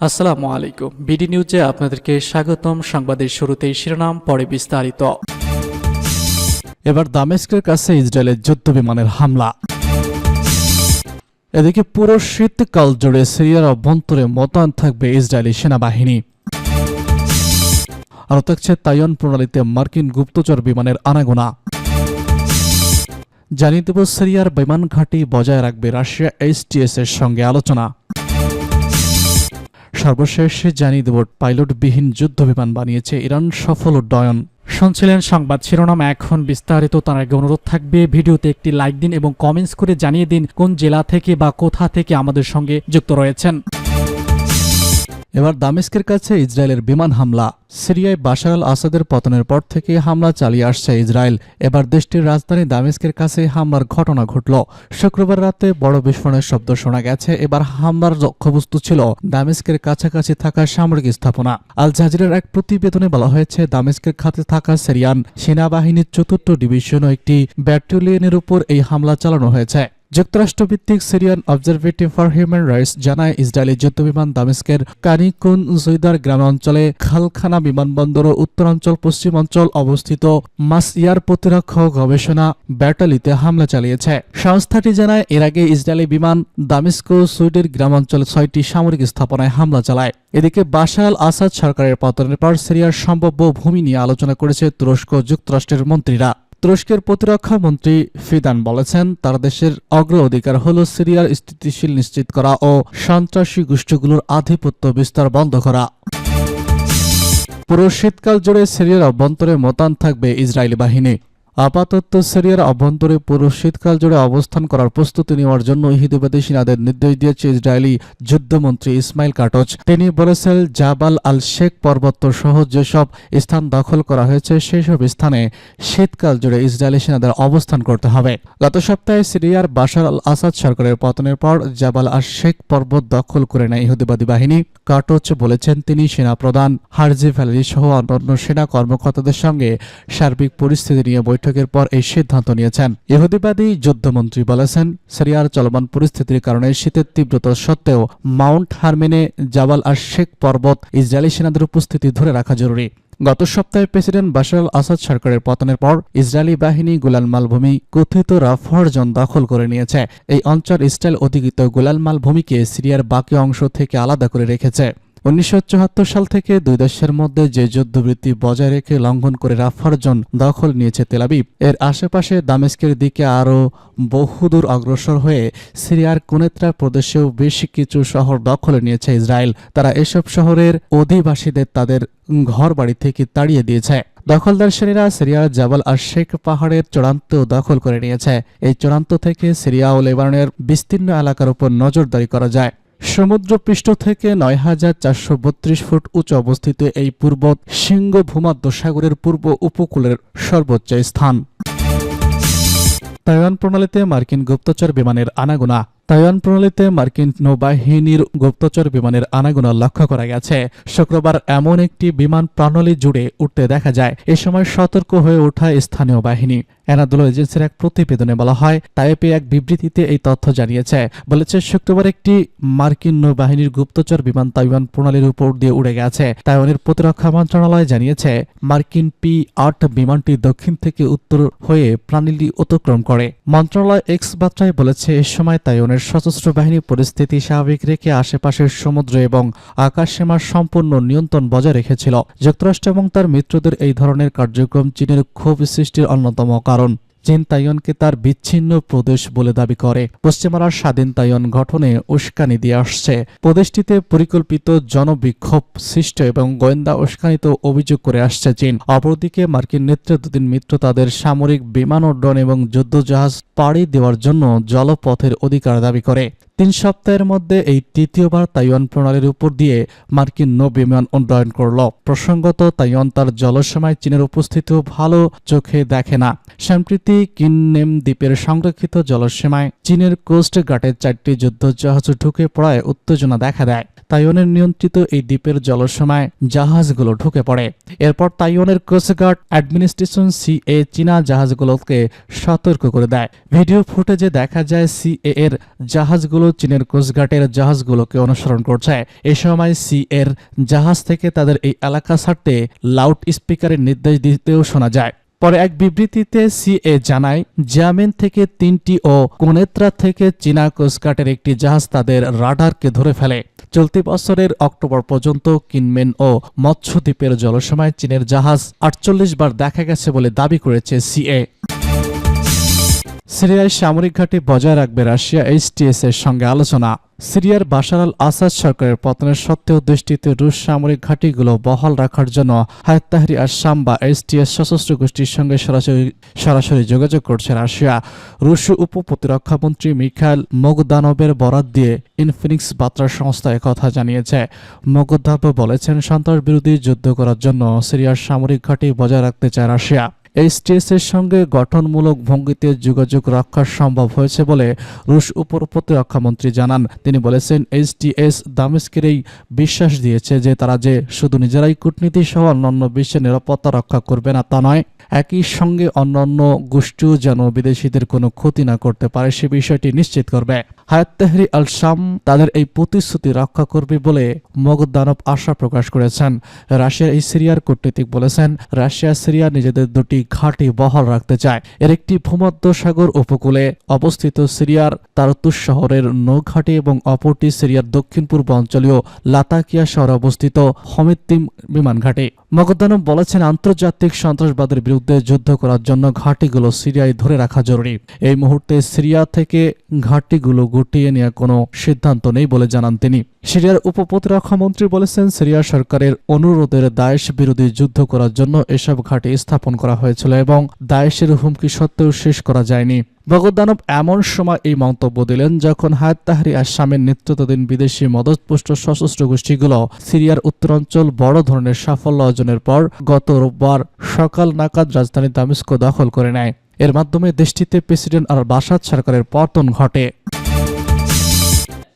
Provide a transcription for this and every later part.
আসসালামু আলাইকুম। বিডি নিউজে আপনাদেরকে স্বাগতম। সংবাদের শুরুতেই শিরোনাম, পরে বিস্তারিত। এবার দামেস্কের কাছে ইসরায়েলের যুদ্ধ বিমানের হামলা। এদিকে পুরো শীতকাল জুড়ে সিরিয়ার অভ্যন্তরে মোতায়েন থাকবে ইসরায়েলি সেনাবাহিনী। আরও থাকছে তাইওয়ান প্রণালীতে মার্কিন গুপ্তচর বিমানের আনাগোনা। জানিয়ে দেব সিরিয়ার বিমান ঘাঁটি বজায় রাখবে রাশিয়া এইচটিএস এর সঙ্গে আলোচনা। সর্বশেষ জানিয়ে দেব পাইলটবিহীন যুদ্ধ বিমান বানিয়েছে ইরান, সফল উড্ডয়ন। শুনছিলেন সংবাদ শিরোনাম, এখন বিস্তারিত। তার আগে অনুরোধ থাকবে ভিডিওতে একটি লাইক দিন এবং কমেন্টস করে জানিয়ে দিন কোন জেলা থেকে বা কোথা থেকে আমাদের সঙ্গে যুক্ত রয়েছেন। এবার দামেস্কের কাছে ইসরায়েলের বিমান হামলা। সিরিয়ায় বাশার আল আসাদের পতনের পর থেকে হামলা চালিয়ে আসছে ইসরায়েল। এবার দেশটির রাজধানী দামেস্কের কাছে হামলার ঘটনা ঘটল। শুক্রবার রাতে বড় বিস্ফোরণের শব্দ শোনা গেছে। এবার হামলার লক্ষ্যবস্তু ছিল দামেস্কের কাছাকাছি থাকা সামরিক স্থাপনা। আল জাজিরার এক প্রতিবেদনে বলা হয়েছে, দামেস্কের খাতে থাকা সিরিয়ান সেনাবাহিনীর ৪র্থ ডিভিশন ও একটি ব্যাটালিয়নের উপর এই হামলা চালানো হয়েছে। যুক্তরাষ্ট্রভিত্তিক Syrian observatory for human rights জানায়, ইসরায়েলি যুদ্ধবিমান দামেস্কের কানিকুন জৈদার গ্রামাঞ্চলে খালখানা বিমানবন্দর ও উত্তরাঞ্চল পশ্চিমাঞ্চল অবস্থিত মাসইয়ার প্রতিরক্ষা গবেষণা ব্যাটালিতে হামলা চালিয়েছে। সংস্থাটি জানায়, এর আগে ইসরায়েলি বিমান দামেস্ক সুইডের গ্রামাঞ্চলে 6টি সামরিক স্থাপনায় হামলা চালায়। এদিকে বাশার আল আসাদ সরকারের পতনের পর সিরিয়ার সম্ভাব্য ভূমি নিয়ে আলোচনা করেছে তুরস্ক যুক্তরাষ্ট্রের মন্ত্রীরা। তুরস্কের প্রতিরক্ষা মন্ত্রী ফিদান বলেছেন, তার দেশের অগ্রাধিকার হল সিরিয়ার স্থিতিশীল নিশ্চিত করা ও সন্ত্রাসী গোষ্ঠীগুলোর আধিপত্য বিস্তার বন্ধ করা। পুরো শীতকাল জুড়ে সিরিয়ার অভ্যন্তরে মোতায়েন থাকবে ইসরায়েলি বাহিনী। আপাতত সিরিয়ার অভ্যন্তরে পুরো শীতকাল জুড়ে অবস্থান করার প্রস্তুতি নেওয়ার জন্য ইহুদিবাদী সেনাদের নির্দেশ দিয়েছে ইসরায়েলি যুদ্ধমন্ত্রী ইসমাইল কাটজ। তিনি বলেছেন, জাবাল আল শেখ পর্বত সহ যেসব স্থান দখল করা হয়েছে সেসব স্থানে শীতকাল জুড়ে ইসরায়েলি সেনাদের অবস্থান করতে হবে। গত সপ্তাহে সিরিয়ার বাশার আল আসাদ সরকারের পতনের পর জাবাল আল শেখ পর্বত দখল করে নেয় ইহুদিবাদী বাহিনী। কাটজ বলেছেন, তিনি সেনাপ্রধান হারজি ভ্যালেরি সহ অন্যান্য সেনা কর্মকর্তাদের সঙ্গে সার্বিক পরিস্থিতি নিয়ে বৈঠকের পর এই সিদ্ধান্ত নিয়েছেন। ইহুদিবাদী যুদ্ধমন্ত্রী বলেছেন, সিরিয়ার চলমান পরিস্থিতির কারণে শীতের তীব্রতা সত্ত্বেও মাউন্ট হারমেনে জাবাল আর শেখ পর্বত ইসরায়েলি সেনাদের উপস্থিতি ধরে রাখা জরুরি। গত সপ্তাহে প্রেসিডেন্ট বাশার আল আসাদ সরকারের পতনের পর ইসরায়েলি বাহিনী গোলান মালভূমি কথিত রাফার জোন দখল করে নিয়েছে। এই অঞ্চল ইসরায়েল অধিকৃত গোলান মালভূমিকে সিরিয়ার বাকি অংশ থেকে আলাদা করে রেখেছে। 1974 সাল থেকে দুই দেশের মধ্যে যে যুদ্ধবৃত্তি বজায় রেখে লঙ্ঘন করে রাফার জোন দখল নিয়েছে তেল আবিব, এর আশেপাশে দামেস্কের দিকে আরও বহুদূর অগ্রসর হয়ে সিরিয়ার কুনেত্রা প্রদেশেও বেশ কিছু শহর দখলে নিয়েছে ইসরায়েল। তারা এসব শহরের অধিবাসীদের তাদের ঘরবাড়ি থেকে তাড়িয়ে দিয়েছে। দখলদার সেনারা সিরিয়ার জাবাল আর শেখ পাহাড়ের চূড়ান্ত দখল করে নিয়েছে। এই চূড়ান্ত থেকে সিরিয়া ও লেবাননের বিস্তীর্ণ এলাকার উপর নজরদারি করা যায়। সমুদ্রপৃষ্ঠ থেকে ৯,৪৩২ ফুট উঁচু অবস্থিত এই পর্বত সিংহ ভূমধ্য সাগরের পূর্ব উপকূলের সর্বোচ্চ স্থান। তাইওয়ান প্রণালীতে মার্কিন গুপ্তচর বিমানের আনাগোনা। তাইওয়ান প্রণালীতে মার্কিন নৌবাহিনীর গুপ্তচর বিমানের আনাগোনা লক্ষ্য করা গেছে। শুক্রবার এমন একটি বিমান প্রণালী জুড়ে উঠতে দেখা যায়। এ সময় সতর্ক হয়ে ওঠা স্থানীয় বাহিনী। এনাদোলো এজেন্সির এক প্রতিবেদনে বলা হয়, তাইপে এক বিবৃতিতে এই তথ্য জানিয়েছে। বলেছে, শুক্রবার একটি মার্কিন নৌবাহিনীর গুপ্তচর বিমান তাইওয়ান প্রণালীর উপর দিয়ে উড়ে গেছে। তাইওয়ানের প্রতিরক্ষা মন্ত্রণালয় জানিয়েছে, মার্কিন P-8 বিমানটি দক্ষিণ থেকে উত্তর হয়ে প্রণালী অতিক্রম করে। মন্ত্রণালয় এক্স বার্তায় বলেছে, এ সময় তাইওয়ানের সশস্ত্র বাহিনী পরিস্থিতি স্বাভাবিক রেখে আশেপাশের সমুদ্র এবং আকাশসীমার সম্পূর্ণ নিয়ন্ত্রণ বজায় রেখেছিল। যুক্তরাষ্ট্র এবং তার মিত্রদের এই ধরনের কার্যক্রম চীনের ক্ষোভ সৃষ্টির অন্যতম কারণ। চীন তাইওয়ানকে তার বিচ্ছিন্ন প্রদেশ বলে দাবি করে। পশ্চিমারা স্বাধীন তাইওয়ান গঠনে উস্কানি দিয়ে আসছে। প্রদেশটিতে পরিকল্পিত জনবিক্ষোভ সৃষ্টি এবং গোয়েন্দা উস্কানিতে অভিযোগ করে আসছে চীন। অপরদিকে মার্কিন নেতৃত্বাধীন মিত্র তাদের সামরিক বিমান উড্ডয়ন এবং যুদ্ধজাহাজ পাড়ি দেওয়ার জন্য জলপথের অধিকার দাবি করে। ৩ সপ্তাহের মধ্যে এই তৃতীয়বার তাইওয়ান প্রণালীর উপর দিয়ে মার্কিন নৌ বিমান উড্ডয়ন করল। প্রসঙ্গত, তাইওয়ান তার জলসীমায় চীনের উপস্থিতিও ভালো চোখে দেখে না। সম্প্রতি কিননেম দ্বীপের সংরক্ষিত জলসীমায় চীনের কোস্ট গার্ডের 4টি যুদ্ধজাহাজ ঢুকে পড়ায় উত্তেজনা দেখা দেয়। তাইওয়ানের নিয়ন্ত্রিত এই দ্বীপের জলসীমায় জাহাজগুলো ঢুকে পড়ে। এরপর তাইওয়ানের কোস্টগার্ড অ্যাডমিনিস্ট্রেশন CA চীনা জাহাজগুলোকে সতর্ক করে দেয়। ভিডিও ফুটেজে দেখা যায় CA এর জাহাজগুলো চীনের কোস্টগার্ডের জাহাজগুলোকে অনুসরণ করছে। এ সময় সি এর জাহাজ থেকে তাদের এই এলাকা ছাড়তে লাউড স্পিকারের নির্দেশ দিতেও শোনা যায়। পরে এক বিবৃতিতে সিএ জানায়, জিয়ামেন থেকে 3টি ও কোনেত্রা থেকে চীনা কোস্টগার্ডের একটি জাহাজ তাদের রাডারকে ধরে ফেলে। চলতি বছরের অক্টোবর পর্যন্ত কিনমেন ও মৎস্যদ্বীপের জলসীমায় চীনের জাহাজ 48 বার দেখা গেছে বলে দাবি করেছে সিএ। সিরিয়ায় সামরিক ঘাঁটি বজায় রাখবে রাশিয়া, এইচটিএস এর সঙ্গে আলোচনা। সিরিয়ার বাশার আল আসাদ সরকারের পতনের সত্ত্বেও দেশটিতে রুশ সামরিক ঘাঁটিগুলো বহাল রাখার জন্য হায়াত তাহরির আশ-শাম বা এইচটিএস সশস্ত্র গোষ্ঠীর সঙ্গে সরাসরি যোগাযোগ করছে রাশিয়া। রুশ উপপ্রতিরক্ষামন্ত্রী মিখাইল মোগদানভের বরাত দিয়ে ইনফিনিক্স বার্তা সংস্থা একথা জানিয়েছে। মোগদানভ বলেছেন, সন্ত্রাস বিরোধী যুদ্ধ করার জন্য সিরিয়ার সামরিক ঘাঁটি বজায় রাখতে চায় রাশিয়া। এইচটিএস এর সঙ্গে গঠনমূলক ভঙ্গিতে যোগাযোগ রক্ষা সম্ভব হয়েছে বলে রুশ উপপ্রতিরক্ষামন্ত্রী জানান। তিনি বলেছেন, এইচটিএস দামেস্কের এই বিশ্বাস দিয়েছে যে তারা যে শুধু নিজেরাই কূটনীতি সহ অন্যান্য বিশ্বের নিরাপত্তা রক্ষা করবে না তা নয়, একই সঙ্গে অন্যান্য গোষ্ঠীও যেন বিদেশিদের কোনো ক্ষতি না করতে পারে সে বিষয়টি নিশ্চিত করবে। হায়াত তাহরির আল-শাম তাদের এই প্রতিশ্রুতি রক্ষা করবে বলে মোগদানভ আশা প্রকাশ করেছেন। রাশিয়ার এই সিরিয়ার কূটনীতিক বলেছেন, রাশিয়া সিরিয়া নিজেদের দুটি ঘাঁটি বহাল রাখতে চায়। এর একটি ভূমধ্যসাগর উপকূলে অবস্থিত সিরিয়ার তারতুস শহরের নৌঘাঁটি এবং অপরটি সিরিয়ার দক্ষিণ পূর্ব অঞ্চলীয় লাতাকিয়া শহরে অবস্থিত হমিত্তিম বিমান ঘাঁটি। মোগদানভ বলেছেন, আন্তর্জাতিক সন্ত্রাসবাদের বিরুদ্ধে যুদ্ধ করার জন্য ঘাঁটিগুলো সিরিয়ায় ধরে রাখা জরুরি। এই মুহূর্তে সিরিয়া থেকে ঘাঁটিগুলো গুটিয়ে নেওয়ার কোনো সিদ্ধান্ত নেই বলে জানান তিনি। সিরিয়ার উপপ্রতিরক্ষামন্ত্রী বলেছেন, সিরিয়া সরকারের অনুরোধের দায়েশ বিরোধী যুদ্ধ করার জন্য এসব ঘাঁটি স্থাপন করা হয়েছিল এবং দায়েশের হুমকি সত্ত্বেও শেষ করা যায়নি। মোগদানভ এমন সময় এই মন্তব্য দিলেন যখন হায়াত তাহরির আশ-শামের নেতৃত্বাধীন বিদেশি মদতপুষ্ট সশস্ত্র গোষ্ঠীগুলো সিরিয়ার উত্তরাঞ্চল বড় ধরনের সাফল্য অর্জনের পর গত রোববার সকাল নাগাদ রাজধানী দামেস্ক দখল করে নেয়। এর মাধ্যমে দেশটিতে প্রেসিডেন্ট আল বাশার সরকারের পতন ঘটে।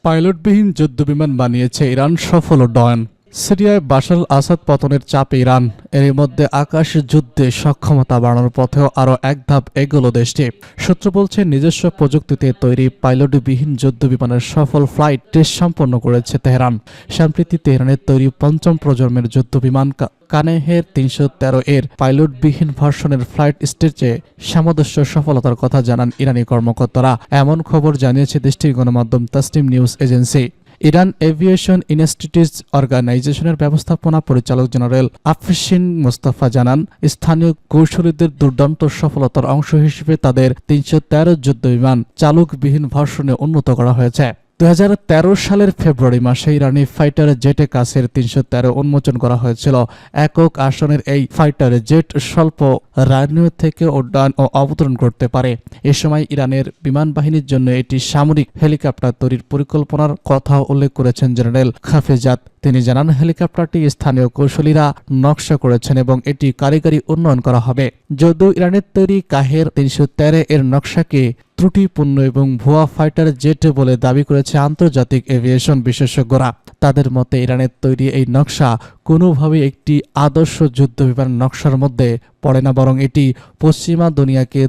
পাইলটবিহীন যুদ্ধবিমান বানিয়েছে ইরান, সফল উড্ডয়ন। সিরিয়ায় বাশার আল আসাদ পতনের চাপে ইরান এর মধ্যে আকাশ যুদ্ধে সক্ষমতা বাড়ানোর পথেও আরও এক ধাপ এগোলো দেশটি। সূত্র বলছে, নিজস্ব প্রযুক্তিতে তৈরি পাইলটবিহীন যুদ্ধবিমানের সফল ফ্লাইট টেস্ট সম্পন্ন করেছে তেহরান। সম্প্রতি তেহরানের তৈরি পঞ্চম প্রজন্মের যুদ্ধবিমান কানেহের 313 এর পাইলটবিহীন ভার্সনের ফ্লাইট স্টেজে সামঞ্জস্য সফলতার কথা জানান ইরানি কর্মকর্তারা। এমন খবর জানিয়েছে দেশটির গণমাধ্যম Tasnim news agency. Iran aviation institute অর্গানাইজেশনের ব্যবস্থাপনা পরিচালক জেনারেল আফরিন মোস্তফা জানান, স্থানীয় কৌশলীদের দুর্দান্ত সফলতার অংশ হিসেবে তাদের 313 যুদ্ধবিমান চালকবিহীন ভার্সনে উন্নত করা হয়েছে। 2013 সালের ফেব্রুয়ারি মাসে ইরানি ফাইটার জেটে কাছের 313 উন্মোচন করা হয়েছিল। একক আসনের এই ফাইটার জেট স্বল্প রানওয়ে থেকে উড্ডয়ন ও অবতরণ করতে পারে। এ সময় ইরানের বিমান বাহিনীর জন্য এটি সামরিক হেলিকপ্টার তৈরির পরিকল্পনার কথা উল্লেখ করেছেন জেনারেল খাফেজাদ। তিনি জানান, হেলিকপ্টারটি স্থানীয় কৌশলীরা নকশা করেছেন এবং এটি কারিগরি উন্নয়ন করা হবে। যদিও ইরানের তৈরি কাহের 313 এর নকশাকে ত্রুটিপূর্ণ এবং ভুয়া ফাইটার জেট বলে দাবি করেছে আন্তর্জাতিক এভিয়েশন বিশেষজ্ঞরা। তাদের মতে ইরানের তৈরি এই নকশা কোনোভাবেই একটি আদর্শ যুদ্ধবিমান নকশার মধ্যে পড়ে না, বরং এটি পশ্চিমা দুনিয়াকে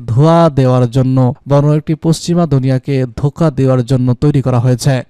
ধোঁকা দেওয়ার জন্য তৈরি করা হয়েছে।